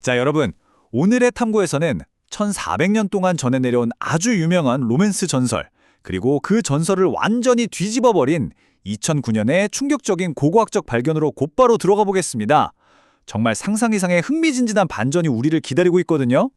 자, 여러분, 오늘의 탐구에서는 1400년 동안 전해 내려온 아주 유명한 로맨스 전설, 그리고 그 전설을 완전히 뒤집어버린 2009년의 충격적인 고고학적 발견으로 곧바로 들어가 보겠습니다. 정말 상상 이상의 흥미진진한 반전이 우리를 기다리고 있거든요.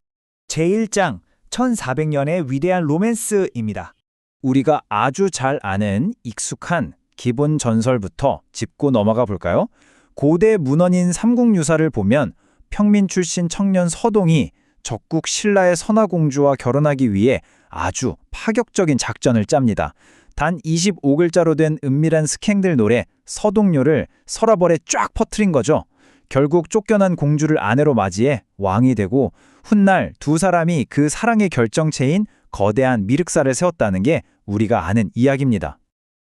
제1장 1400년의 위대한 로맨스입니다. 우리가 아주 잘 아는 익숙한 기본 전설부터 짚고 넘어가 볼까요? 고대 문헌인 삼국유사를 보면 평민 출신 청년 서동이 적국 신라의 선화공주와 결혼하기 위해 아주 파격적인 작전을 짭니다. 단 25글자로 된 은밀한 스캔들 노래 서동요를 서라벌에 쫙 퍼뜨린 거죠. 결국 쫓겨난 공주를 아내로 맞이해 왕이 되고 훗날 두 사람이 그 사랑의 결정체인 거대한 미륵사를 세웠다는 게 우리가 아는 이야기입니다.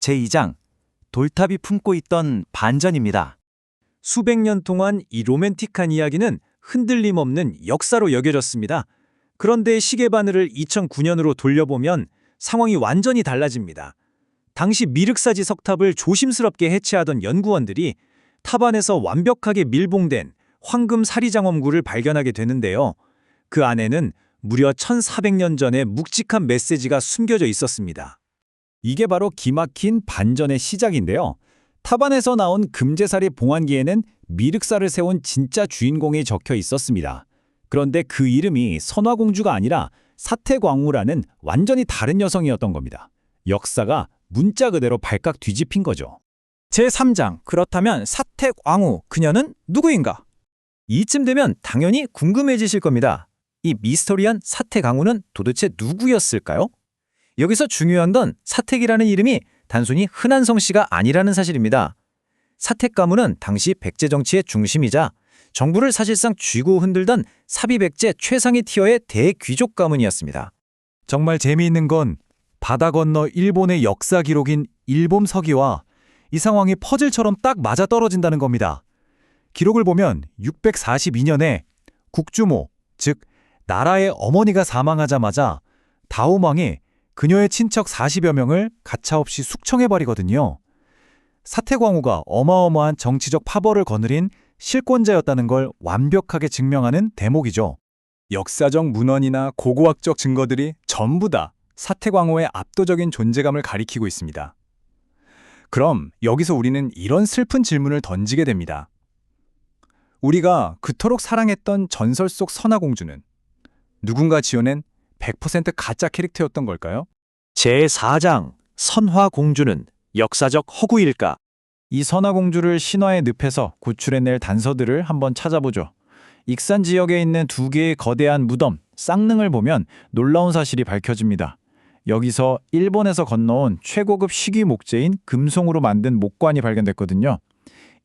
제2장 돌탑이 품고 있던 반전입니다. 수백 년 동안 이 로맨틱한 이야기는 흔들림 없는 역사로 여겨졌습니다. 그런데 시계바늘을 2009년으로 돌려보면 상황이 완전히 달라집니다. 당시 미륵사지 석탑을 조심스럽게 해체하던 연구원들이 탑 안에서 완벽하게 밀봉된 황금 사리장엄구를 발견하게 되는데요. 그 안에는 무려 1400년 전의 묵직한 메시지가 숨겨져 있었습니다. 이게 바로 기막힌 반전의 시작인데요. 탑 안에서 나온 금제사리 봉안기에는 미륵사를 세운 진짜 주인공이 적혀 있었습니다. 그런데 그 이름이 선화공주가 아니라 사태광우라는 완전히 다른 여성이었던 겁니다. 역사가 문자 그대로 발칵 뒤집힌 거죠. 제3장 그렇다면 사태광우 그녀는 누구인가? 이쯤 되면 당연히 궁금해지실 겁니다. 이 미스터리한 사태광우는 도대체 누구였을까요? 여기서 중요한 건 사택이라는 이름이 단순히 흔한 성씨가 아니라는 사실입니다. 사택가문은 당시 백제 정치의 중심이자 정부를 사실상 쥐고 흔들던 사비백제 최상위 티어의 대귀족 가문이었습니다. 정말 재미있는 건 바다 건너 일본의 역사 기록인 일봄서기와 이 상황이 퍼즐처럼 딱 맞아떨어진다는 겁니다. 기록을 보면 642년에 국주모, 즉 나라의 어머니가 사망하자마자 다오망이 그녀의 친척 40여 명을 가차없이 숙청해버리거든요. 사태광우가 어마어마한 정치적 파벌을 거느린 실권자였다는 걸 완벽하게 증명하는 대목이죠. 역사적 문헌이나 고고학적 증거들이 전부 다 사태광우의 압도적인 존재감을 가리키고 있습니다. 그럼 여기서 우리는 이런 슬픈 질문을 던지게 됩니다. 우리가 그토록 사랑했던 전설 속 선화공주는 누군가 지어낸 100% 가짜 캐릭터였던 걸까요? 제4장 선화공주는 역사적 허구일까? 이 선화공주를 신화의 늪에서 구출해낼 단서들을 한번 찾아보죠. 익산 지역에 있는 두 개의 거대한 무덤, 쌍능을 보면 놀라운 사실이 밝혀집니다. 여기서 일본에서 건너온 최고급 식이 목재인 금송으로 만든 목관이 발견됐거든요.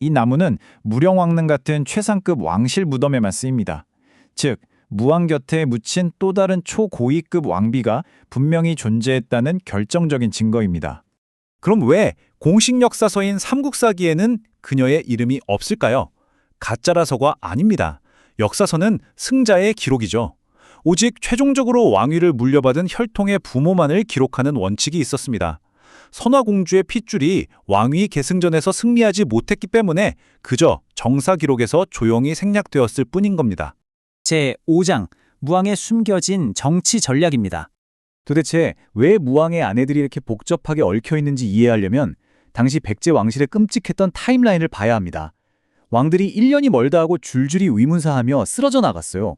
이 나무는 무령왕릉 같은 최상급 왕실 무덤에만 쓰입니다. 즉, 무왕 곁에 묻힌 또 다른 초고위급 왕비가 분명히 존재했다는 결정적인 증거입니다. 그럼 왜 공식 역사서인 삼국사기에는 그녀의 이름이 없을까요? 가짜라서가 아닙니다. 역사서는 승자의 기록이죠. 오직 최종적으로 왕위를 물려받은 혈통의 부모만을 기록하는 원칙이 있었습니다. 선화공주의 핏줄이 왕위 계승전에서 승리하지 못했기 때문에 그저 정사 기록에서 조용히 생략되었을 뿐인 겁니다. 제5장 무왕의 숨겨진 정치 전략입니다. 도대체 왜 무왕의 아내들이 이렇게 복잡하게 얽혀 있는지 이해하려면 당시 백제 왕실의 끔찍했던 타임라인을 봐야 합니다. 왕들이 1년이 멀다 하고 줄줄이 위문사하며 쓰러져 나갔어요.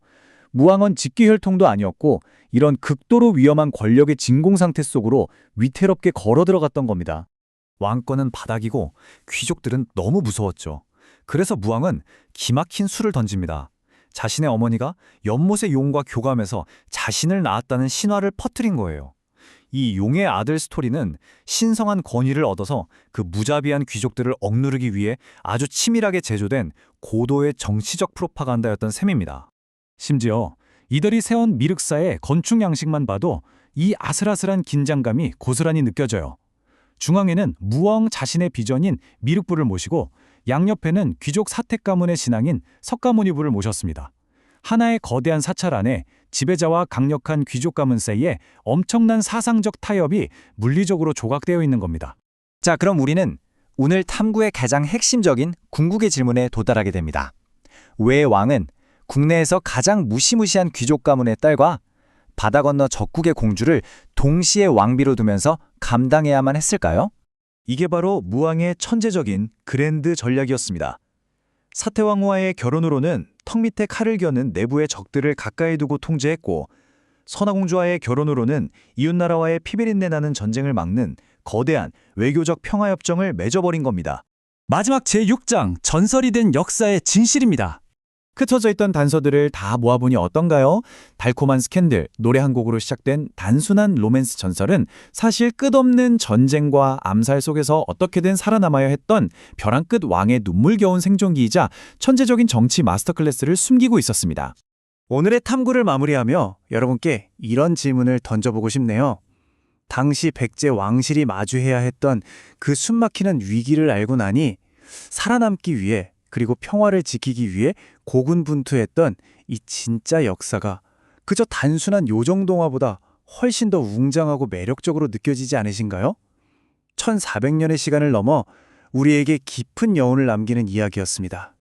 무왕은 직계혈통도 아니었고 이런 극도로 위험한 권력의 진공 상태 속으로 위태롭게 걸어 들어갔던 겁니다. 왕권은 바닥이고 귀족들은 너무 무서웠죠. 그래서 무왕은 기막힌 수를 던집니다. 자신의 어머니가 연못의 용과 교감해서 자신을 낳았다는 신화를 퍼뜨린 거예요. 이 용의 아들 스토리는 신성한 권위를 얻어서 그 무자비한 귀족들을 억누르기 위해 아주 치밀하게 제조된 고도의 정치적 프로파간다였던 셈입니다. 심지어 이들이 세운 미륵사의 건축 양식만 봐도 이 아슬아슬한 긴장감이 고스란히 느껴져요. 중앙에는 무왕 자신의 비전인 미륵부를 모시고 양옆에는 귀족 사택 가문의 신앙인 석가모니부를 모셨습니다. 하나의 거대한 사찰 안에 지배자와 강력한 귀족 가문 사이에 엄청난 사상적 타협이 물리적으로 조각되어 있는 겁니다. 자, 그럼 우리는 오늘 탐구의 가장 핵심적인 궁극의 질문에 도달하게 됩니다. 왜 왕은 국내에서 가장 무시무시한 귀족 가문의 딸과 바다 건너 적국의 공주를 동시에 왕비로 두면서 감당해야만 했을까요? 이게 바로 무왕의 천재적인 그랜드 전략이었습니다. 사태왕후와의 결혼으로는 턱 밑에 칼을 겨는 내부의 적들을 가까이 두고 통제했고, 선화공주와의 결혼으로는 이웃나라와의 피비린내 나는 전쟁을 막는 거대한 외교적 평화협정을 맺어버린 겁니다. 마지막 제6장 전설이 된 역사의 진실입니다. 흩어져 있던 단서들을 다 모아보니 어떤가요? 달콤한 스캔들, 노래 한 곡으로 시작된 단순한 로맨스 전설은 사실 끝없는 전쟁과 암살 속에서 어떻게든 살아남아야 했던 벼랑 끝 왕의 눈물겨운 생존기이자 천재적인 정치 마스터클래스를 숨기고 있었습니다. 오늘의 탐구를 마무리하며 여러분께 이런 질문을 던져보고 싶네요. 당시 백제 왕실이 마주해야 했던 그 숨막히는 위기를 알고 나니 살아남기 위해 그리고 평화를 지키기 위해 고군분투했던 이 진짜 역사가 그저 단순한 요정동화보다 훨씬 더 웅장하고 매력적으로 느껴지지 않으신가요? 1400년의 시간을 넘어 우리에게 깊은 여운을 남기는 이야기였습니다.